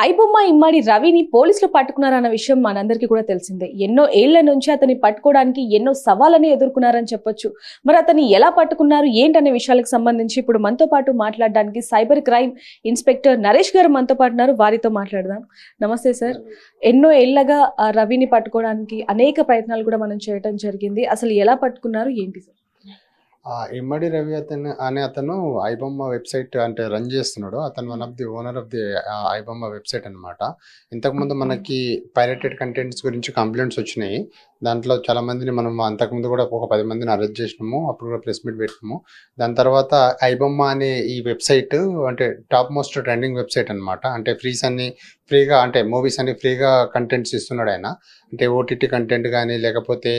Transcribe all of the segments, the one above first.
ఐబొమ్మ ఇమ్మడి రవిని పోలీసులు పట్టుకున్నారన్న విషయం మనందరికీ కూడా తెలిసిందే. ఎన్నో ఏళ్ల నుంచి అతన్ని పట్టుకోవడానికి ఎన్నో సవాళ్ళని ఎదుర్కొన్నారని చెప్పొచ్చు. మరి అతన్ని ఎలా పట్టుకున్నారు ఏంటనే విషయాలకు సంబంధించి ఇప్పుడు మనతో పాటు మాట్లాడడానికి సైబర్ క్రైమ్ ఇన్స్పెక్టర్ నరేష్ గారు మనతో పాటు ఉన్నారు. వారితో మాట్లాడదాం. నమస్తే సార్. ఎన్నో ఏళ్లగా రవిని పట్టుకోవడానికి అనేక ప్రయత్నాలు కూడా మనం చేయడం జరిగింది. అసలు ఎలా పట్టుకున్నారు ఏంటి సార్? ఇమ్మడి రవి అతను ఐబొమ్మ వెబ్సైట్ అంటే రన్ చేస్తున్నాడు. అతను one of the owner of the iBomma website అనమాట. ఇంతకుముందు మనకి పైరేటెడ్ కంటెంట్స్ గురించి కంప్లైంట్స్ వచ్చినాయి. దాంట్లో చాలా మందిని మనం అంతకుముందు కూడా ఒక 10 మందిని అరెస్ట్ చేసినాము. అప్పుడు కూడా ప్రెస్ మీట్ పెట్టినాము. దాని తర్వాత ఐబొమ్మ అనే ఈ వెబ్సైట్ అంటే టాప్ మోస్ట్ ట్రెండింగ్ వెబ్సైట్ అనమాట. అంటే ఫ్రీగా అంటే మూవీస్ అన్ని ఫ్రీగా కంటెంట్స్ ఇస్తున్నాడు ఆయన. అంటే ఓటీటీ కంటెంట్ కానీ లేకపోతే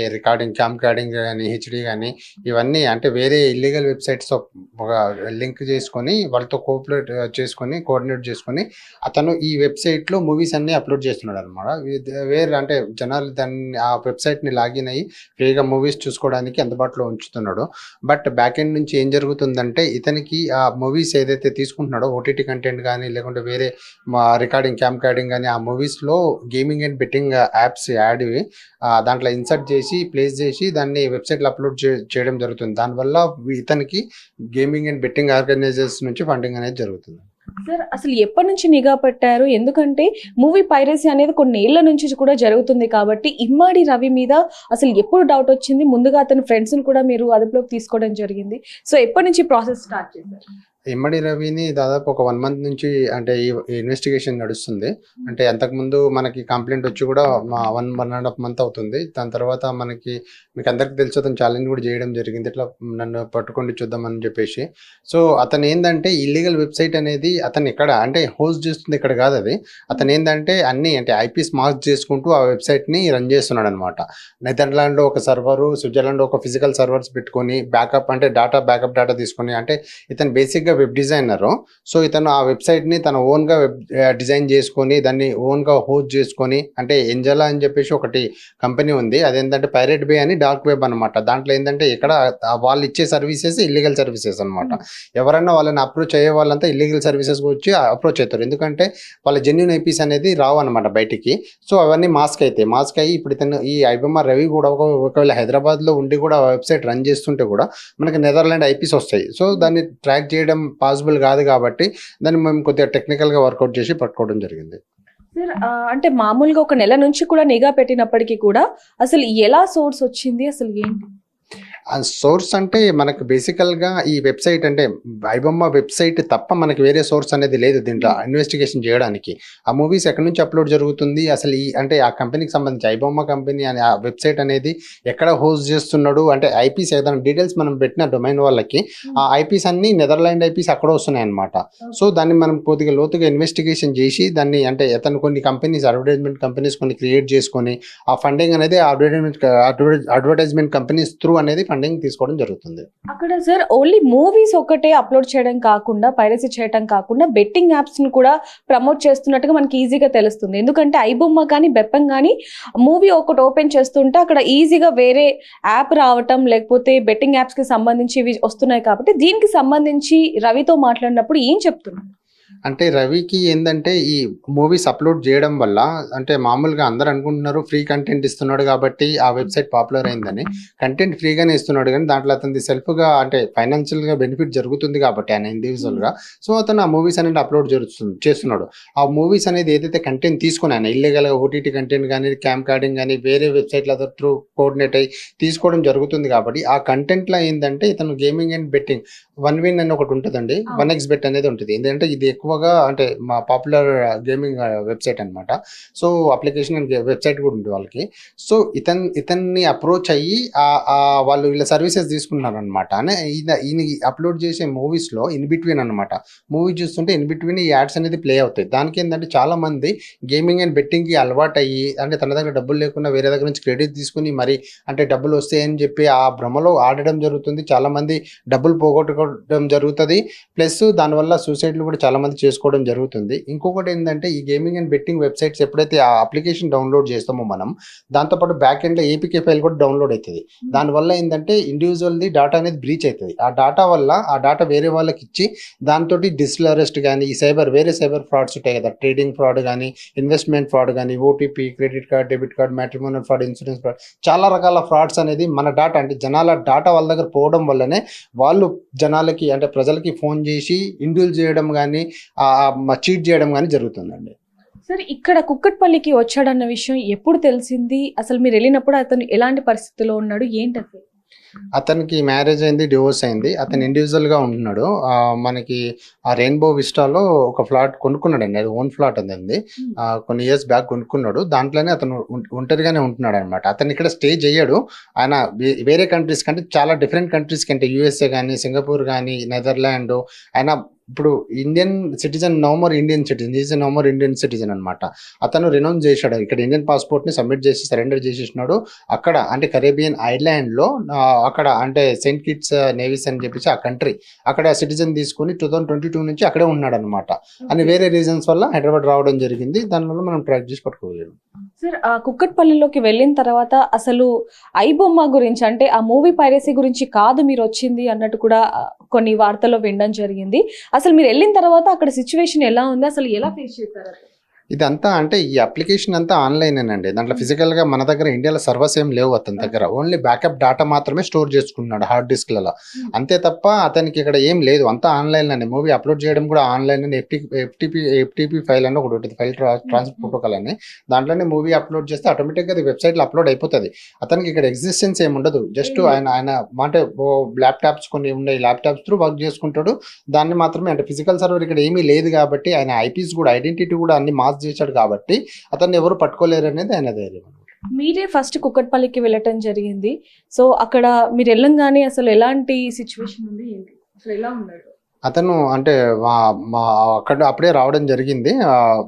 క్యామ్ రికార్డింగ్ కానీ హెచ్డి కానీ ఇవన్నీ అంటే వేరే ఇల్లీగల్ వెబ్సైట్స్ ఒక లింక్ చేసుకొని వాళ్ళతో కోఆర్డినేట్ చేసుకొని అతను ఈ వెబ్సైట్లో మూవీస్ అన్ని అప్లోడ్ చేస్తున్నాడు అనమాట. వేరే అంటే జనాలు దాన్ని ఆ వెబ్సైట్ని లాగిన్ అయ్యి ఫ్రీగా మూవీస్ చూసుకోవడానికి అందుబాటులో ఉంచుతున్నాడు. బట్ బ్యాక్ ఎండ్ నుంచి ఏం జరుగుతుందంటే ఇతనికి ఆ మూవీస్ ఏదైతే తీసుకుంటున్నాడో ఓటీటీ కంటెంట్ కానీ లేకుంటే వేరే క్యామ్ రికార్డింగ్ కానీ ఆ మూవీస్లో గేమింగ్ అండ్ బెట్టింగ్ యాప్స్ యాడ్వి దాంట్లో ఇన్సర్ట్ చేసి ప్లేస్ చేసి దాన్ని వెబ్సైట్లో అప్లోడ్ చేయడం జరుగుతుంది. దానివల్ల ఇతనికి గేమింగ్ అండ్ బెట్టింగ్ ఆర్గనైజర్స్ నుంచి ఫండింగ్ అనేది జరుగుతుంది. సార్ అసలు ఎప్పటి నుంచి నిఘా పెట్టారు? ఎందుకంటే మూవీ పైరసీ అనేది కొన్ని ఏళ్ల నుంచి కూడా జరుగుతుంది కాబట్టి ఇమ్మడి రవి మీద అసలు ఎప్పుడు డౌట్ వచ్చింది? ముందుగా అతని ఫ్రెండ్స్ని కూడా మీరు అదుపులోకి తీసుకోవడం జరిగింది. సో ఎప్పటి నుంచి ప్రాసెస్ స్టార్ట్ చేశారు? ఇమ్మడి రవిని దాదాపు ఒక 1 మంత్ నుంచి అంటే ఈ ఇన్వెస్టిగేషన్ నడుస్తుంది. అంటే అంతకుముందు మనకి కంప్లైంట్ వచ్చి కూడా 1.5 మంత్ అవుతుంది. దాని తర్వాత మీకు అందరికి తెలుసు అతను ఛాలెంజ్ కూడా చేయడం జరిగింది. ఇట్లా నన్ను పట్టుకోండి చూద్దామని చెప్పేసి. సో అతను ఏంటంటే ఇల్లీగల్ వెబ్సైట్ అనేది అతను ఇక్కడ అంటే హోస్ట్ చేస్తుంది ఇక్కడ కాదు. అది అతను ఏంటంటే అన్ని అంటే ఐపీస్ మార్క్ చేసుకుంటూ ఆ వెబ్సైట్ని రన్ చేస్తున్నాడు అనమాట. నెదర్లాండ్లో ఒక సర్వరు, స్విట్జర్లాండ్లో ఒక ఫిజికల్ సర్వర్స్ పెట్టుకొని బ్యాకప్ అంటే బ్యాకప్ డేటా తీసుకొని అంటే ఇతను బేసిక్గా వెబ్ డిజైనరు. సో ఇతను ఆ వెబ్సైట్ని తన ఓన్గా డిజైన్ చేసుకొని దాన్ని ఓన్గా హోస్ట్ చేసుకొని అంటే ఎంజలా అని చెప్పేసి ఒకటి కంపెనీ ఉంది. అదేంటంటే పైరేట్ బే అని డార్క్ వెబ్ అనమాట. దాంట్లో ఏంటంటే ఇక్కడ వాళ్ళు ఇచ్చే సర్వీసెస్ ఇల్లీగల్ సర్వీసెస్ అనమాట. ఎవరైనా వాళ్ళని అప్రోచ్ అయ్యే వాళ్ళంతా ఇల్లీగల్ సర్వీసెస్ వచ్చి అప్రోచ్ అవుతారు. ఎందుకంటే వాళ్ళ జెన్యూన్ ఐపీస్ అనేది రావు అనమాట బయటికి. సో అవన్నీ మాస్క్ అయ్యి ఇప్పుడు ఇతను ఈ ఐబొమ్మ రవి కూడా ఒకవేళ హైదరాబాద్లో ఉండి కూడా వెబ్సైట్ రన్ చేస్తుంటే కూడా మనకి నెదర్లాండ్ ఐపీస్ వస్తాయి. సో దాన్ని ట్రాక్ చేయడం పాసిబుల్ కాదు కాబట్టి దాన్ని మేము కొద్దిగా టెక్నికల్గా వర్కౌట్ చేసి పట్టుకోవడం జరిగింది. సార్ అంటే మామూలుగా ఒక నెల నుంచి కూడా నిఘా పెట్టినప్పటికీ కూడా అసలు ఎలా సోర్స్ వచ్చింది, అసలు ఏంటి? ఆ సోర్స్ అంటే మనకు బేసికల్గా ఈ వెబ్సైట్ అంటే ఐబొమ్మ వెబ్సైట్ తప్ప మనకి వేరే సోర్స్ అనేది లేదు దీంట్లో ఇన్వెస్టిగేషన్ చేయడానికి. ఆ మూవీస్ ఎక్కడి నుంచి అప్లోడ్ జరుగుతుంది, అసలు అంటే ఆ కంపెనీకి సంబంధించి ఐబొమ్మ కంపెనీ అనే ఆ వెబ్సైట్ అనేది ఎక్కడ హోస్ట్ చేస్తున్నాడు అంటే ఐపీస్ ఏదైనా డీటెయిల్స్ మనం పెట్టిన డొమైన్ వాళ్ళకి ఆ ఐపీస్ అన్ని నెదర్లాండ్ ఐపీస్ అక్కడ వస్తున్నాయి అనమాట. సో దాన్ని మనం కొద్దిగా లోతుగా ఇన్వెస్టిగేషన్ చేసి దాన్ని అంటే అతను కొన్ని కంపెనీస్ అడ్వర్టైజ్మెంట్ కంపెనీస్ కొన్ని క్రియేట్ చేసుకొని ఆ ఫండింగ్ అనేది అడ్వర్టైజ్మెంట్ కంపెనీస్ త్రూ అనేది ఫండింగ్ తీసుకోవడం జరుగుతుంది. అక్కడ సార్ ఓన్లీ మూవీస్ ఒకటే అప్లోడ్ చేయడం కాకుండా పైరసీ చేయడం కాకుండా బెట్టింగ్ యాప్స్ ని కూడా ప్రమోట్ చేస్తున్నట్టుగా మనకి ఈజీగా తెలుస్తుంది. ఎందుకంటే ఐబొమ్మ కానీ బెప్పం కానీ మూవీ ఒకటి ఓపెన్ చేస్తుంటే అక్కడ ఈజీగా వేరే యాప్ రావటం లేకపోతే బెట్టింగ్ యాప్స్ కి సంబంధించి ఇవి వస్తున్నాయి. కాబట్టి దీనికి సంబంధించి రవితో మాట్లాడినప్పుడు ఏం చెప్తున్నారు? అంటే రవికి ఏంటంటే ఈ మూవీస్ అప్లోడ్ చేయడం వల్ల అంటే మామూలుగా అందరు అనుకుంటున్నారు ఫ్రీ కంటెంట్ ఇస్తున్నాడు కాబట్టి ఆ వెబ్సైట్ పాపులర్ అయిందని. కంటెంట్ ఫ్రీగానే ఇస్తున్నాడు కానీ దాంట్లో అతనిది సెల్ఫ్గా అంటే ఫైనాన్షియల్గా బెనిఫిట్ జరుగుతుంది కాబట్టి ఆయన ఇండివిజువల్గా. సో అతను ఆ మూవీస్ అనేది అప్లోడ్ చేస్తున్నాడు. ఆ మూవీస్ అనేది ఏదైతే కంటెంట్ తీసుకుని ఆయన ఇల్లీగల్గా ఓటీటీ కంటెంట్ కానీ క్యామ్ రికార్డింగ్ కానీ వేరే వెబ్సైట్ల త్రూ కోఆర్డినేట్ అయ్యి తీసుకోవడం జరుగుతుంది కాబట్టి ఆ కంటెంట్లో ఏంటంటే ఇతను గేమింగ్ అండ్ బెట్టింగ్ 1win అని ఒకటి ఉంటుందండి, 1xBet అనేది ఉంటుంది. ఏంటంటే ఇది ఎక్కువగా అంటే మా పాపులర్ గేమింగ్ వెబ్సైట్ అనమాట. సో అప్లికేషన్ అండ్ వెబ్సైట్ కూడా ఉంది వాళ్ళకి. సో ఇతన్ని అప్రోచ్ అయ్యి వాళ్ళు వీళ్ళ సర్వీసెస్ తీసుకుంటున్నారు అనమాట. ఈయన అప్లోడ్ చేసే మూవీస్లో ఇన్ బిట్వీన్ అనమాట. మూవీ చూస్తుంటే ఇన్ బిట్వీన్ ఈ యాడ్స్ అనేది ప్లే అవుతాయి. దానికి ఏంటంటే చాలా మంది గేమింగ్ అండ్ బెట్టింగ్కి అలవాటు అయ్యి అంటే తన దగ్గర డబ్బులు లేకుండా వేరే దగ్గర నుంచి క్రెడిట్ తీసుకుని మరి అంటే డబ్బులు వస్తాయని చెప్పి ఆ భ్రమలో ఆడడం జరుగుతుంది. చాలా మంది డబ్బులు పోగొట్టుకోవడం జరుగుతుంది. ప్లస్ దానివల్ల సూసైడ్లు కూడా చాలా మంది చేసుకోవడం జరుగుతుంది. ఇంకొకటి ఏంటంటే ఈ గేమింగ్ అండ్ బెట్టింగ్ వెబ్సైట్స్ ఎప్పుడైతే ఆ అప్లికేషన్ డౌన్లోడ్ చేస్తామో మనం, దాంతోపాటు బ్యాక్ ఎండ్లో ఏపీకే ఫైల్ కూడా డౌన్లోడ్ అవుతుంది. దానివల్ల ఏంటంటే ఇండివిజువల్ది డేటా అనేది బ్రీచ్ అవుతుంది. ఆ డేటా వల్ల ఆ డేటా వేరే వాళ్ళకి ఇచ్చి దాంతో డిజిటల్ అరెస్ట్ కానీ ఈ వేరే సైబర్ ఫ్రాడ్స్ ఉంటాయి కదా, ట్రేడింగ్ ఫ్రాడ్ కానీ, ఇన్వెస్ట్మెంట్ ఫ్రాడ్ కానీ, OTP, credit card, debit card, matrimonial fraud, insurance fraud, చాలా రకాల ఫ్రాడ్స్ అనేది మన డేటా అంటే జనాల డేటా వాళ్ళ దగ్గర పోవడం వల్లనే వాళ్ళు జనాలకి అంటే ప్రజలకి ఫోన్ చేసి ఇండ్యూల్ చేయడం కానీ చీట్ చేయడం కానీ జరుగుతుందండి. సరే, ఇక్కడ కుక్కట్పల్లికి వచ్చాడన్న విషయం ఎప్పుడు తెలిసింది? అసలు మీరు వెళ్ళినప్పుడు అతను ఎలాంటి పరిస్థితిలో ఉన్నాడు, ఏంటి అసలు? అతనికి మ్యారేజ్ అయింది, డివోర్స్ అయింది. అతను ఇండివిజువల్గా ఉంటున్నాడు. మనకి ఆ రెయిన్బో విస్టాలో ఒక ఫ్లాట్ కొనుక్కున్నాడు అండి, అది ఓన్ ఫ్లాట్ అంది. కొన్ని ఇయర్స్ బ్యాక్ కొనుక్కున్నాడు. దాంట్లోనే అతను ఒంటరిగానే ఉంటున్నాడు అనమాట. అతను ఇక్కడ స్టే చేయడు. ఆయన వేరే కంట్రీస్ కంటే చాలా డిఫరెంట్ కంట్రీస్ కంటే యూఎస్ఏ కానీ, సింగపూర్ కానీ, నెదర్లాండ్, ఆయన ఇప్పుడు Indian citizen, no more Indian citizen, is no more Indian citizen అనమాట. అతను రినౌన్స్ చేశాడు. ఇక్కడ ఇండియన్ పాస్పోర్ట్ని సబ్మిట్ చేసి సరెండర్ చేసేసినాడు. అక్కడ అంటే కరేబియన్ ఐలాండ్లో అక్కడ అంటే సెయింట్ కిట్స్ నేవీస్ అని చెప్పేసి ఆ కంట్రీ, అక్కడ సిటిజన్ తీసుకుని 2022 నుంచి అక్కడే ఉన్నాడు అనమాట. అని వేరే రీజన్స్ వల్ల హైదరాబాద్ రావడం జరిగింది. దానివల్ల మనం ట్రాక్ చేసి పట్టుకోగలిగాం. సార్, ఆ కుక్కట్పల్లిలోకి వెళ్ళిన తర్వాత అసలు ఐబొమ్మ గురించి అంటే ఆ మూవీ పైరసీ గురించి కాదు మీరు వచ్చింది అన్నట్టు కూడా కొన్ని వార్తల్లో వినడం జరిగింది. అసలు మీరు వెళ్ళిన తర్వాత అక్కడ సిచ్యువేషన్ ఎలా ఉంది, అసలు ఎలా ఫేస్ చేశారు? ఇదంతా అంటే ఈ అప్లికేషన్ అంతా ఆన్లైనేనండి. దాంట్లో ఫిజికల్గా మన దగ్గర ఇండియాలో సర్వర్స్ ఏం లేవు అతని దగ్గర. ఓన్లీ బ్యాకప్ డేటా మాత్రమే స్టోర్ చేసుకున్నాడు హార్డ్ డిస్క్లలో. అంతే తప్ప అతనికి ఇక్కడ ఏం లేదు, అంతా ఆన్లైన్లోనే. మూవీ అప్లోడ్ చేయడం కూడా ఆన్లైన్. ఎఫ్టీపీ ఫైల్ అని ఒకటి ఉంటుంది, ఫైల్ ట్రాన్స్ఫర్ ప్రోటోకాల్ అని. దాంట్లోనే మూవీ అప్లోడ్ చేస్తే ఆటోమేటిక్గా అది వెబ్సైట్లో అప్లోడ్ అయిపోతుంది. అతనికి ఇక్కడ ఎగ్జిస్టెన్స్ ఏమి ఉండదు. జస్ట్ ఆయన అంటే ల్యాప్టాప్స్ కొన్ని ఉన్నాయి, ల్యాప్టాప్స్ త్రూ వర్క్ చేసుకుంటాడు. దాన్ని మాత్రమే అంటే ఫిజికల్ సర్వర్ ఇక్కడ ఏమీ లేదు కాబట్టి, ఆయన ఐపీస్ కూడా ఐడెంటిటీ కూడా అన్ని చేశాడు కాబట్టి అతన్ని ఎవరు పట్టుకోలేరు అనేది ఆయన ధైర్యం. మీరే ఫస్ట్ కుక్కట్పల్లికి వెళ్ళటం జరిగింది. సో అక్కడ మీరు వెళ్ళంగానే అసలు ఎలాంటి సిచ్యువేషన్ ఉంది, ఏంటి అసలు ఎలా ఉన్నాడు అతను? అంటే అక్కడ అప్పుడే రావడం జరిగింది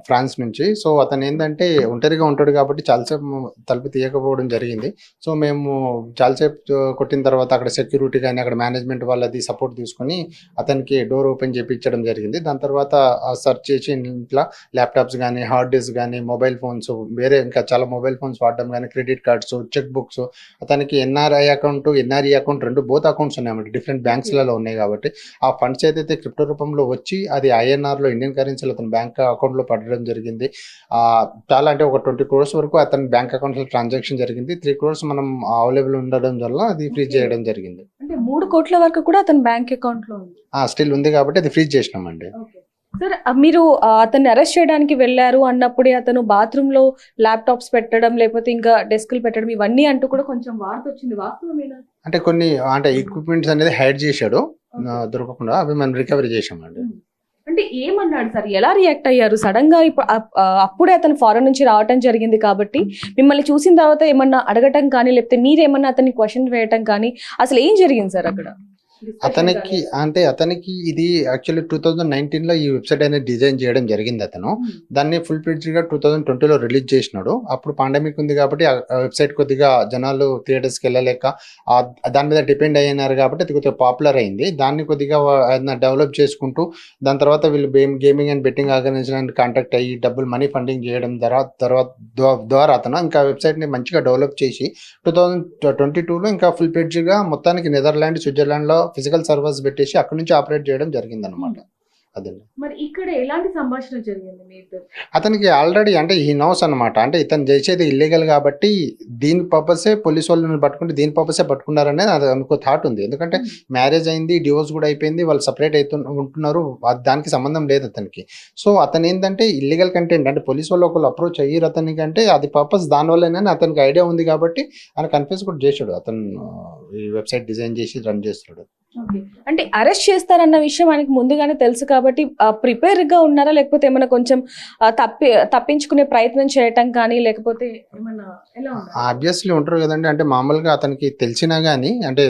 ఫ్రాన్స్ నుంచి. సో అతను ఏంటంటే ఒంటరిగా ఉంటాడు కాబట్టి చాలాసేపు తలుపు తీయకపోవడం జరిగింది. సో మేము చాలాసేపు కొట్టిన తర్వాత అక్కడ సెక్యూరిటీ కానీ అక్కడ మేనేజ్మెంట్ వాళ్ళది సపోర్ట్ తీసుకొని అతనికి డోర్ ఓపెన్ చేయించడం జరిగింది. దాని తర్వాత సెర్చ్ చేసి ఇంట్లో ల్యాప్టాప్స్ కానీ, హార్డ్ డిస్క్ కానీ, మొబైల్ ఫోన్స్, వేరే ఇంకా చాలా మొబైల్ ఫోన్స్ వాడడం కానీ, క్రెడిట్ కార్డ్స్, చెక్ బుక్స్, అతనికి ఎన్ఆర్ఐ అకౌంట్, ఎన్ఆర్ఈ అకౌంట్ రెండు బోత్ అకౌంట్స్ ఉన్నాయన్నమాట. డిఫరెంట్ బ్యాంక్స్లలో ఉన్నాయి కాబట్టి ఆ ఫండ్స్ అయితే క్రిప్టో రూపంలో వచ్చి అది ఐఎన్ఆర్లో ఇండియన్ కరెన్సీలో అతని బ్యాంక్ అకౌంట్లో పడడం జరిగింది. చాలా అంటే ఒక 20 crores వరకు అతని బ్యాంక్ అకౌంట్లో ట్రాన్సాక్షన్ జరిగింది. 3 crores మనం అవైలబుల్ ఉండడం వల్ల అది ఫ్రీజ్ చేయడం జరిగింది. అంటే 3 కోట్ల వరకు కూడా అతని బ్యాంక్ అకౌంట్లో ఉంది, స్టిల్ ఉంది కాబట్టి అది ఫ్రీజ్ చేసినామండి. సార్, మీరు అతన్ని అరెస్ట్ చేయడానికి వెళ్ళారు అన్నప్పుడే అతను బాత్రూమ్ లో ల్యాప్టాప్స్ పెట్టడం లేకపోతే ఇంకా డెస్క్లు పెట్టడం ఇవన్నీ అంటూ కూడా కొంచెం వార్త వచ్చింది, వాస్తవమేనా? అంటే కొన్ని అంటే ఎక్విప్మెంట్స్ అనేది హైడ్ చేశాడు, దొరకకుండా అవి మనం రికవరీ చేసామండి. అంటే ఏమన్నాడు సార్, ఎలా రియాక్ట్ అయ్యారు? సడన్ గా అప్పుడే అతను ఫారెన్ నుంచి రావటం జరిగింది కాబట్టి మిమ్మల్ని చూసిన తర్వాత ఏమన్నా అడగటం కానీ లేకపోతే మీరేమన్నా అతన్ని క్వశ్చన్ వేయటం కానీ అసలు ఏం జరిగింది సార్ అక్కడ? అతనికి ఇది యాక్చువల్లీ 2019లో ఈ వెబ్సైట్ అనేది డిజైన్ చేయడం జరిగింది. అతను దాన్ని ఫుల్ ఫ్లెడ్జ్డ్గా 2020లో రిలీజ్ చేసినాడు. అప్పుడు పాండమిక్ ఉంది కాబట్టి ఆ వెబ్సైట్ కొద్దిగా జనాలు థియేటర్స్కి వెళ్ళలేక దాని మీద డిపెండ్ అయినారు కాబట్టి అది కొద్దిగా పాపులర్ అయింది. దాన్ని కొద్దిగా డెవలప్ చేసుకుంటూ దాని తర్వాత వీళ్ళు gaming and betting organisation contact అయ్యి డబ్బులు మనీ ఫండింగ్ చేయడం ద్వారా అతను ఇంకా వెబ్సైట్ని మంచిగా డెవలప్ చేసి 2022లో ఇంకా ఫుల్ ఫ్లెడ్జ్డ్గా మొత్తానికి నెదర్లాండ్, స్విట్జర్లాండ్లో ఫిజికల్ సర్వర్స్ పెట్టేసి అక్కడి నుంచి ఆపరేట్ చేయడం జరిగింది అనమాట. అదండి. మరి ఇక్కడ ఎలాంటి సంభాషణ జరిగింది మీ ఇద్దరు? అతనికి ఆల్రెడీ అంటే ఈ నోస్ అనమాట. అంటే ఇతను చేసేది ఇల్లీగల్ కాబట్టి దీని పర్పసే పోలీసు వాళ్ళని పట్టుకుంటే దీని పర్పసే పట్టుకున్నారనేది అది అనుకో థాట్ ఉంది. ఎందుకంటే మ్యారేజ్ అయింది, డివోర్స్ కూడా అయిపోయింది, వాళ్ళు సపరేట్ ఉంటున్నారు, దానికి సంబంధం లేదు అతనికి. సో అతను ఏంటంటే ఇల్లీగల్ కంటెంట్ అంటే పోలీసు వాళ్ళు ఒకళ్ళు అప్రోచ్ అయ్యారు అతనికి అంటే అది పర్పస్ దానివల్లనే అతనికి ఐడియా ఉంది కాబట్టి ఆయన కన్ఫ్యూజ్ కూడా చేశాడు. అతను ఈ వెబ్సైట్ డిజైన్ చేసి రన్ చేస్తున్నాడు. అంటే అరెస్ట్ చేస్తారన్న విషయం ఆయనకు ముందుగానే తెలుసు కాబట్టి ప్రిపేర్ గా ఉన్నారా లేకపోతే ఏమైనా కొంచెం తప్పించుకునే ప్రయత్నం చేయటం కానీ లేకపోతే ఆబ్వియస్లీ ఉంటారు కదండి. అంటే మామూలుగా అతనికి తెలిసినా కానీ అంటే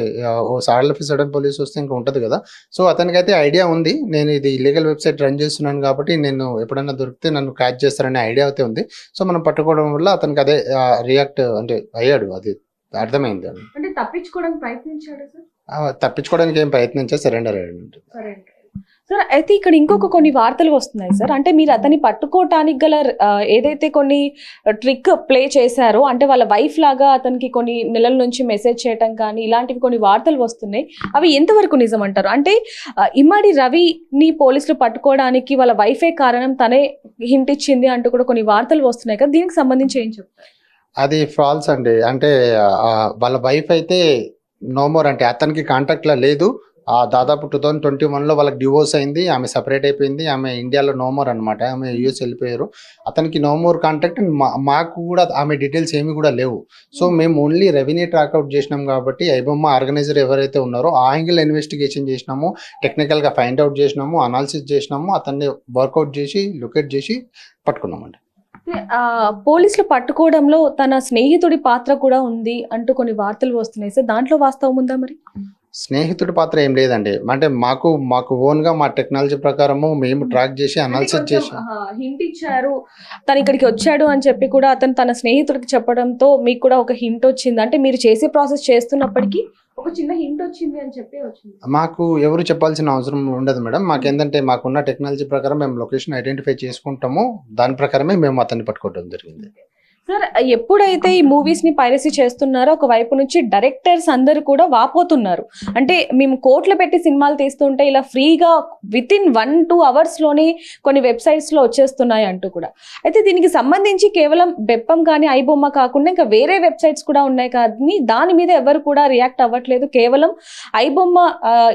ఓ సడన్ పోలీస్ వస్తే ఇంకా ఉంటుంది కదా. సో అతనికి అయితే ఐడియా ఉంది, నేను ఇది ఇల్లీగల్ వెబ్సైట్ రన్ చేస్తున్నాను కాబట్టి నేను ఎప్పుడైనా దొరికితే నన్ను క్యాచ్ చేస్తారనే ఐడియా అయితే ఉంది. సో మనం పట్టుకోవడం వల్ల అతనికి అదే రియాక్ట్ అంటే అయ్యాడు, అది అర్థమైంది. అంటే తప్పించుకోవడానికి ప్రయత్నించాడు సార్? తప్పించుకోవడానికి ఏం ప్రయత్నించా, సరెండర్ అయ్యాడు. సార్ అయితే ఇక్కడ ఇంకొక కొన్ని వార్తలు వస్తున్నాయి సార్. అంటే మీరు అతన్ని పట్టుకోవటానికి గల ఏదైతే కొన్ని ట్రిక్ ప్లే చేశారో, అంటే వాళ్ళ వైఫ్ లాగా అతనికి కొన్ని నెలల నుంచి మెసేజ్ చేయటం కానీ ఇలాంటివి కొన్ని వార్తలు వస్తున్నాయి. అవి ఎంతవరకు నిజం అంటారు? అంటే ఇమ్మడి రవిని పోలీసులు పట్టుకోవడానికి వాళ్ళ వైఫే కారణం, తనే హింట్ ఇచ్చింది అంటూ కూడా కొన్ని వార్తలు వస్తున్నాయి కదా, దీనికి సంబంధించి ఏం చెప్తారు? అది ఫాల్స్ అండి. అంటే వాళ్ళ వైఫ్ అయితే నో మోర్, అంటే అతనికి కాంటాక్ట్లో లేదు. దాదాపు 2021లో వాళ్ళకి డివోర్స్ అయింది. ఆమె సపరేట్ అయిపోయింది. ఆమె ఇండియాలో నో మోర్ అనమాట. ఆమె యూఎస్ వెళ్ళిపోయారు. అతనికి నో మోర్ కాంటాక్ట్. మాకు కూడా ఆమె డీటెయిల్స్ ఏమి కూడా లేవు. సో మేము ఓన్లీ రవిని ట్రాక్అవుట్ చేసినాం కాబట్టి ఐబొమ్మ ఆర్గనైజర్ ఎవరైతే ఉన్నారో ఆ యాంగిల్ ఇన్వెస్టిగేషన్ చేసినాము, టెక్నికల్గా ఫైండ్ అవుట్ చేసినాము, అనాలిసిస్ చేసినాము, అతన్ని వర్కౌట్ చేసి లొకేట్ చేసి పట్టుకున్నామండి. పోలీసులు పట్టుకోవడంలో తన స్నేహితుడి పాత్ర కూడా ఉంది అంటూ కొన్ని వార్తలు వస్తున్నాయి సార్. దాంట్లో వాస్తవం ఉందా మరి? స్నేహితుడి పాత్ర ఏం లేదండి. అంటే మాకు ఓన్గా మా టెక్నాలజీ ప్రకారము మేము ట్రాక్ చేసి అనాలిసిస్ చేసి హింట్ ఇచ్చారు, తను ఇక్కడికి వచ్చాడు అని చెప్పి కూడా అతను తన స్నేహితుడికి చెప్పడంతో మీకు కూడా ఒక హింట్ వచ్చింది. అంటే మీరు చేసే ప్రాసెస్ చేస్తున్నప్పటికీ ఒక చిన్న హింట్ వచ్చింది అని చెప్పి వచ్చింది. మాకు ఎవరు చెప్పాల్సిన అవసరం ఉండదు మేడం. మాకేంటంటే మాకున్న టెక్నాలజీ ప్రకారం మేము లొకేషన్ ఐడెంటిఫై చేసుకుంటాము. దాని ప్రకారమే మేము అతన్ని పట్టుకోవడం జరిగింది. సార్ ఎప్పుడైతే ఈ మూవీస్ ని పైరసీ చేస్తున్నారో ఒకవైపు నుంచి డైరెక్టర్స్ అందరూ కూడా వాపోతున్నారు. అంటే మేము కోట్లు పెట్టి సినిమాలు తీస్తుంటే ఇలా ఫ్రీగా విత్ ఇన్ 1-2 hours లోనే కొన్ని వెబ్సైట్స్ లో వచ్చేస్తున్నాయి అంటూ కూడా. అయితే దీనికి సంబంధించి కేవలం బెప్పం కానీ ఐబొమ్మ కాకుండా ఇంకా వేరే వెబ్సైట్స్ కూడా ఉన్నాయి కానీ దాని మీద ఎవరు కూడా రియాక్ట్ అవ్వట్లేదు. కేవలం ఐబొమ్మ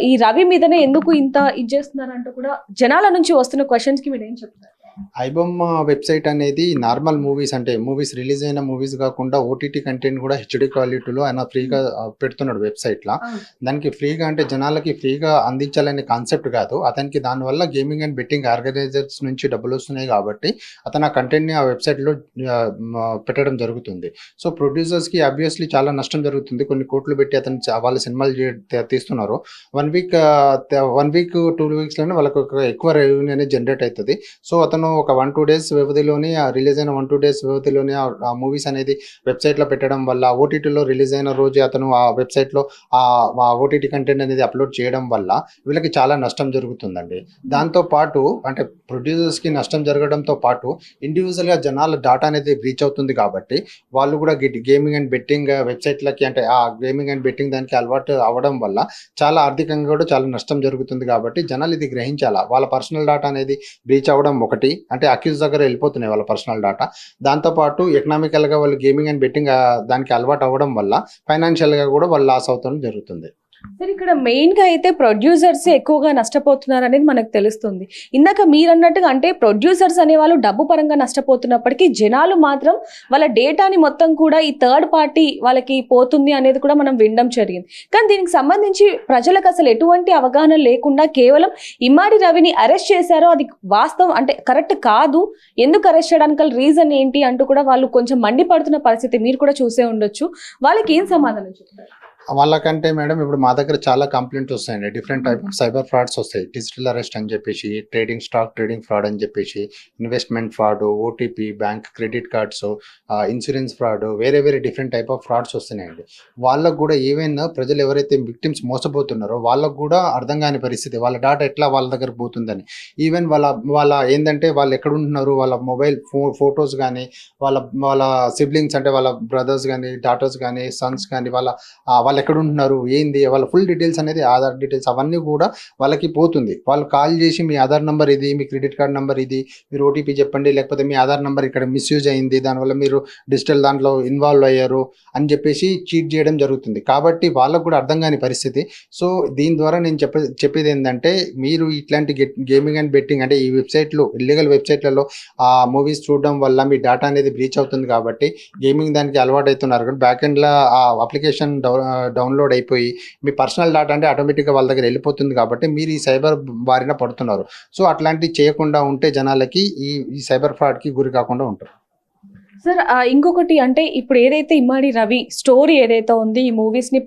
ఈ రవి మీదనే ఎందుకు ఇంత ఇది చేస్తున్నారు అంటూ కూడా జనాల నుంచి వస్తున్న క్వశ్చన్స్ కి మీరు ఏం చెప్తారు? ఐబొమ్మ వెబ్సైట్ అనేది నార్మల్ మూవీస్, అంటే మూవీస్ రిలీజ్ అయిన మూవీస్ కాకుండా ఓటీటీ కంటెంట్ కూడా హెచ్డి క్వాలిటీలో ఆయన ఫ్రీగా పెడుతున్నాడు వెబ్సైట్లో. దానికి ఫ్రీగా అంటే జనాలకి ఫ్రీగా అందించాలనే కాన్సెప్ట్ కాదు. అతనికి దానివల్ల గేమింగ్ అండ్ బెట్టింగ్ ఆర్గనైజర్స్ నుంచి డబ్బులు వస్తున్నాయి కాబట్టి అతను ఆ కంటెంట్ని ఆ వెబ్సైట్లో పెట్టడం జరుగుతుంది. సో ప్రొడ్యూసర్స్కి ఆబ్వియస్లీ చాలా నష్టం జరుగుతుంది. కొన్ని కోట్లు పెట్టి అతను వాళ్ళ సినిమాలు తీస్తున్నారు. 1 week 2 weeksలోనే వాళ్ళకు ఎక్కువ రెవెన్యూ అనేది జనరేట్ అవుతుంది. సో అతను ఒక 1-2 days వ్యవధిలోనే రిలీజ్ అయిన 1-2 days వ్యవధిలోనే ఆ మూవీస్ అనేది వెబ్సైట్లో పెట్టడం వల్ల, ఓటీటీలో రిలీజ్ అయిన రోజు అతను ఆ వెబ్సైట్లో ఆ ఓటీటీ కంటెంట్ అనేది అప్లోడ్ చేయడం వల్ల వీళ్ళకి చాలా నష్టం జరుగుతుందండి. దాంతోపాటు అంటే ప్రొడ్యూసర్స్కి నష్టం జరగడంతో పాటు ఇండివిజువల్గా జనాల డాటా అనేది బ్రీచ్ అవుతుంది కాబట్టి వాళ్ళు కూడా గేమింగ్ అండ్ బెట్టింగ్ వెబ్సైట్లకి, అంటే ఆ గేమింగ్ అండ్ బెట్టింగ్ దానికి అలవాటు అవ్వడం వల్ల చాలా ఆర్థికంగా కూడా చాలా నష్టం జరుగుతుంది. కాబట్టి జనాలు ఇది గ్రహించాలా. వాళ్ళ పర్సనల్ డాటా అనేది బ్రీచ్ అవ్వడం ఒకటి, అంటే అక్యూజ్ దగ్గర వెళ్ళిపోతున్నాయి వాళ్ళ పర్సనల్ డాటా. దాంతోపాటు ఎకనామికల్గా వాళ్ళు గేమింగ్ అండ్ బెట్టింగ్ దానికి అలవాటు అవ్వడం వల్ల ఫైనాన్షియల్గా కూడా వాళ్ళు లాస్ అవడం జరుగుతుంది. సార్ ఇక్కడ మెయిన్ గా అయితే ప్రొడ్యూసర్స్ ఎక్కువగా నష్టపోతున్నారు అనేది మనకు తెలుస్తుంది. ఇందాక మీరు అన్నట్టుగా అంటే ప్రొడ్యూసర్స్ అనే వాళ్ళు డబ్బు పరంగా నష్టపోతున్నప్పటికీ జనాలు మాత్రం వాళ్ళ డేటాని మొత్తం కూడా ఈ థర్డ్ పార్టీ వాళ్ళకి పోతుంది అనేది కూడా మనం వినడం జరిగింది. కానీ దీనికి సంబంధించి ప్రజలకు అసలు ఎటువంటి అవగాహన లేకుండా కేవలం ఇమ్మడి రవిని అరెస్ట్ చేశారో అది వాస్తవం అంటే కరెక్ట్ కాదు, ఎందుకు అరెస్ట్ చేయడానికి రీజన్ ఏంటి అంటూ కూడా వాళ్ళు కొంచెం మండిపడుతున్న పరిస్థితి మీరు కూడా చూసే ఉండొచ్చు. వాళ్ళకి ఏం సమాధానం చెప్తారు? వాళ్ళకంటే మేడం ఇప్పుడు మా దగ్గర చాలా కంప్లైంట్స్ వస్తాయండి. Different type of cyber frauds వస్తాయి. డిజిటల్ అరెస్ట్ అని చెప్పేసి, స్టాక్ ట్రేడింగ్ ఫ్రాడ్ అని చెప్పేసి, investment fraud, OTP, bank credit cards, insurance fraud, వేరే డిఫరెంట్ టైప్ ఆఫ్ ఫ్రాడ్స్ వస్తున్నాయండి. వాళ్ళకు కూడా ఏవైనా ప్రజలు ఎవరైతే విక్టిమ్స్ మోసపోతున్నారో వాళ్ళకు కూడా అర్థం కాని పరిస్థితి, వాళ్ళ డాటా ఎట్లా వాళ్ళ దగ్గర పోతుందని. ఈవెన్ వాళ్ళ ఏంటంటే వాళ్ళు ఎక్కడ ఉంటున్నారు, వాళ్ళ మొబైల్ ఫొటోస్ కానీ, వాళ్ళ సిబ్లింగ్స్ అంటే వాళ్ళ బ్రదర్స్ కానీ, డాటర్స్ కానీ, సన్స్ కానీ, వాళ్ళు ఎక్కడ ఉంటున్నారు, ఏంది, వాళ్ళ ఫుల్ డీటెయిల్స్ అనేది, ఆధార్ డీటెయిల్స్ అవన్నీ కూడా వాళ్ళకి పోతుంది. వాళ్ళు కాల్ చేసి మీ ఆధార్ నెంబర్ ఇది, మీ క్రెడిట్ కార్డ్ నెంబర్ ఇది, మీరు ఓటీపీ చెప్పండి, లేకపోతే మీ ఆధార్ నెంబర్ ఇక్కడ మిస్యూజ్ అయింది, దానివల్ల మీరు డిజిటల్ దాంట్లో ఇన్వాల్వ్ అయ్యారు అని చెప్పేసి చీట్ చేయడం జరుగుతుంది. కాబట్టి వాళ్ళకు కూడా అర్థం కాని పరిస్థితి. సో దీని ద్వారా నేను చెప్పేది ఏంటంటే, మీరు ఇట్లాంటి గేమింగ్ అండ్ బెట్టింగ్ అంటే ఈ వెబ్సైట్లు, ఇల్లీగల్ వెబ్సైట్లలో ఆ మూవీస్ చూడడం వల్ల మీ డేటా అనేది బ్రీచ్ అవుతుంది. కాబట్టి గేమింగ్ దానికి అలవాటు అవుతున్నారు. కానీ బ్యాక్ ఎండ్లో ఆ అప్లికేషన్ డౌన్లోడ్ అయిపోయి మీ పర్సనల్ డాటా అంటే ఆటోమేటిక్గా వాళ్ళ దగ్గర వెళ్ళిపోతుంది. కాబట్టి మీరు ఈ సైబర్ బారిన పడుతున్నారు. సో అట్లాంటివి చేయకుండా ఉంటే జనాలకి ఈ సైబర్ ఫ్రాడ్కి గురి కాకుండా ఉంటారు. సార్ ఇంకొకటి అంటే ఇప్పుడు ఏదైతే ఇమ్మడి రవి స్టోరీ ఏదైతే ఉంది, ఈ మూవీస్ ని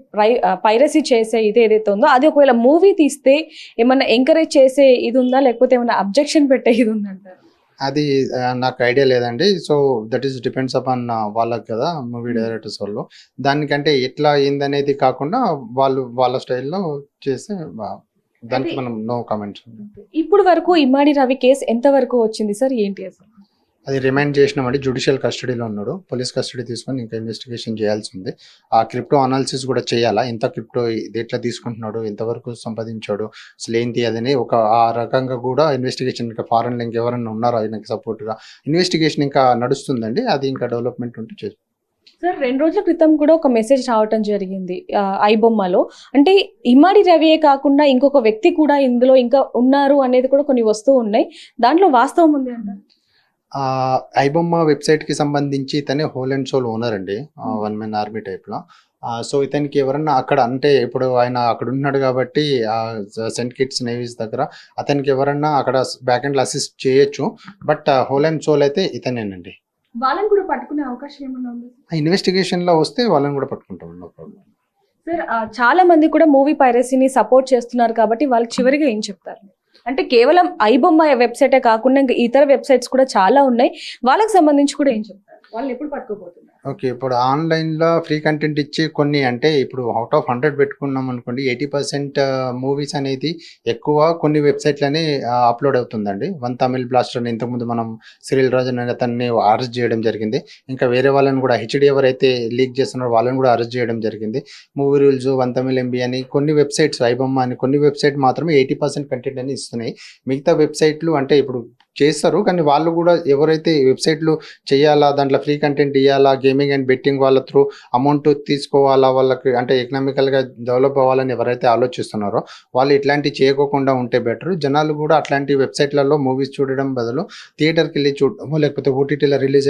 పైరసీ చేసే ఇది ఏదైతే ఉందో అది ఒకవేళ మూవీ తీస్తే ఏమన్నా ఎంకరేజ్ చేసే ఇది ఉందా, లేకపోతే ఏమన్నా అబ్జెక్షన్ పెట్టే ఇది ఉందంటారు? అది నాకు ఐడియా లేదండి. So that is depends upon వాళ్ళకి కదా, మూవీ డైరెక్టర్స్ వాళ్ళు. దానికంటే ఎట్లా ఏందనేది కాకుండా వాళ్ళ స్టైల్లో చేస్తే దానికి మనం నో కామెంట్స్. ఇప్పుడు వరకు ఇమ్మాడి రవి కేసు ఎంత వరకు వచ్చింది సార్, ఏంటి అసలు? అది రిమైండ్ చేసినామండి, జ్యుడిషియల్ కస్టడీలో ఉన్నాడు, పోలీస్ కస్టడీ తీసుకొని ఇంకా ఇన్వెస్టిగేషన్ చేయాల్సి ఉంది. ఆ క్రిప్టో అనాలిసిస్ కూడా చేయాలా, ఎంత క్రిప్టో ఇది ఎట్లా తీసుకుంటున్నాడు, ఎంతవరకు సంపాదించాడు, అసలు ఏంటి అదని ఒక ఆ రకంగా కూడా ఇన్వెస్టిగేషన్, ఇంకా ఫారెన్ లింక్ ఎవరైనా ఉన్నారో ఆయనకి సపోర్ట్గా ఇన్వెస్టిగేషన్ ఇంకా నడుస్తుందండి. అది ఇంకా డెవలప్మెంట్ ఉంటే చేస్తాం. సార్ 2 రోజుల క్రితం కూడా ఒక మెసేజ్ రావటం జరిగింది ఐబొమ్మలో, అంటే ఇమ్మాడి రవియే కాకుండా ఇంకొక వ్యక్తి కూడా ఇందులో ఇంకా ఉన్నారు అనేది కూడా కొన్ని వస్తూ ఉన్నాయి, దాంట్లో వాస్తవం ఉంది అంటారు? ఐబొమ్మ వెబ్సైట్కి సంబంధించి ఇతనే హోల్ అండ్ సోల్ ఓనర్ అండి, వన్ మ్యాన్ ఆర్మీ టైప్లో. సో ఇతనికి ఎవరన్నా అక్కడ అంటే ఇప్పుడు ఆయన అక్కడ ఉన్నాడు కాబట్టి సెంట్ కిట్స్ నేవీస్ దగ్గర అతనికి ఎవరన్నా అక్కడ బ్యాక్ ఎండ్లో అసిస్ట్ చేయొచ్చు, బట్ హోల్ అండ్ సోల్ అయితే ఇతనేనండి. వాళ్ళని కూడా పట్టుకునే అవకాశం ఏమన్నా ఉంది? ఇన్వెస్టిగేషన్లో వస్తే వాళ్ళని కూడా పట్టుకుంటాం, నో ప్రాబ్లం. సార్ చాలా మంది కూడా మూవీ పైరసీని సపోర్ట్ చేస్తున్నారు కాబట్టి వాళ్ళకి చివరిగా ఏం చెప్తారు? అంటే కేవలం ఐబొమ్మ వెబ్సైటే కాకుండా ఇంకా ఇతర వెబ్సైట్స్ కూడా చాలా ఉన్నాయి, వాళ్ళకి సంబంధించి కూడా ఏం చెప్తారు? వాళ్ళని ఎప్పుడు పట్టుకోబోతున్నారు? ఓకే, ఇప్పుడు ఆన్లైన్లో ఫ్రీ కంటెంట్ ఇచ్చి కొన్ని అంటే ఇప్పుడు అవుట్ ఆఫ్ 100 పెట్టుకున్నాం అనుకోండి, 80% మూవీస్ అనేది ఎక్కువ కొన్ని వెబ్సైట్లనే అప్లోడ్ అవుతుందండి. వన్ తమిళ్ బ్లాస్టర్ అని ఇంతకుముందు మనం సిరిల్ రాజన్ అనే అతన్ని అరెస్ట్ చేయడం జరిగింది. ఇంకా వేరే వాళ్ళని కూడా హెచ్డి ఎవరైతే లీక్ చేస్తున్నారో వాళ్ళని కూడా అరెస్ట్ చేయడం జరిగింది. Movie rules, one Tamil MB అని కొన్ని వెబ్సైట్స్, ఐబొమ్మ అని కొన్ని వెబ్సైట్ మాత్రమే 80% కంటెంట్ అని ఇస్తున్నాయి. మిగతా వెబ్సైట్లు అంటే ఇప్పుడు చేస్తారు కానీ వాళ్ళు కూడా ఎవరైతే వెబ్సైట్లు చేయాలా, దాంట్లో ఫ్రీ కంటెంట్ ఇవ్వాలా, గేమింగ్ అండ్ బెట్టింగ్ వాళ్ళ త్రూ అమౌంట్ తీసుకోవాలా, వాళ్ళకి అంటే ఎకనామికల్గా డెవలప్ అవ్వాలని ఎవరైతే ఆలోచిస్తున్నారో వాళ్ళు ఇట్లాంటివి చేయకోకుండా ఉంటే బెటర్. జనాలు కూడా అట్లాంటి వెబ్సైట్లలో మూవీస్ చూడడం బదులు థియేటర్కి వెళ్ళి చూడడము, లేకపోతే ఓటీటీలో రిలీజ్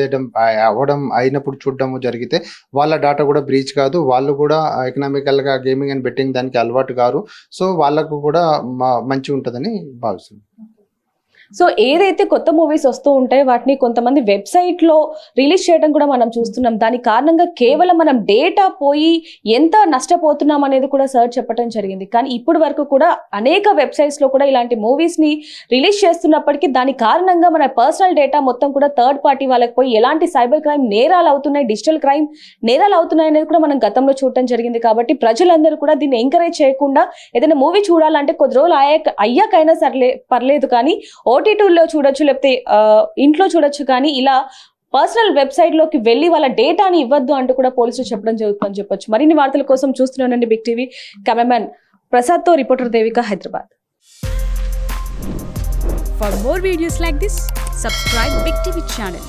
అయినప్పుడు చూడడము జరిగితే వాళ్ళ డాటా కూడా బ్రీచ్ కాదు, వాళ్ళు కూడా ఎకనామికల్గా గేమింగ్ అండ్ బెట్టింగ్ దానికి అలవాటు కారు. సో వాళ్ళకు కూడా మంచి ఉంటుందని భావిస్తున్నాను. సో ఏదైతే కొత్త మూవీస్ వస్తూ ఉంటాయో వాటిని కొంతమంది వెబ్సైట్లో రిలీజ్ చేయడం కూడా మనం చూస్తున్నాం. దాని కారణంగా కేవలం మనం డేటా పోయి ఎంత నష్టపోతున్నాం అనేది కూడా సార్ చెప్పడం జరిగింది. కానీ ఇప్పుడు వరకు కూడా అనేక వెబ్సైట్స్లో కూడా ఇలాంటి మూవీస్ని రిలీజ్ చేస్తున్నప్పటికీ దాని కారణంగా మన పర్సనల్ డేటా మొత్తం కూడా థర్డ్ పార్టీ వాళ్ళకి పోయి ఎలాంటి సైబర్ క్రైమ్ నేరాలు అవుతున్నాయి, డిజిటల్ క్రైమ్ నేరాలు అవుతున్నాయి అనేది కూడా మనం గతంలో చూడటం జరిగింది. కాబట్టి ప్రజలందరూ కూడా దీన్ని ఎంకరేజ్ చేయకుండా ఏదైనా మూవీ చూడాలంటే కొద్ది రోజులు అయ్యాకైనా సర్లే పర్లేదు కానీ ఓటీటీలో చూడొచ్చు, లేకపోతే ఇంట్లో చూడొచ్చు, కానీ ఇలా పర్సనల్ వెబ్సైట్లోకి వెళ్ళి వాళ్ళ డేటాని ఇవ్వద్దు అంటూ కూడా పోలీసులు చెప్పడం జరుగుతుందని చెప్పొచ్చు. మరిన్ని వార్తల కోసం చూస్తున్నానండి బిగ్ టీవీ. కెమెరామెన్ ప్రసాద్తో reporter Devika, Hyderabad. For more videos like this, subscribe Big TV channel.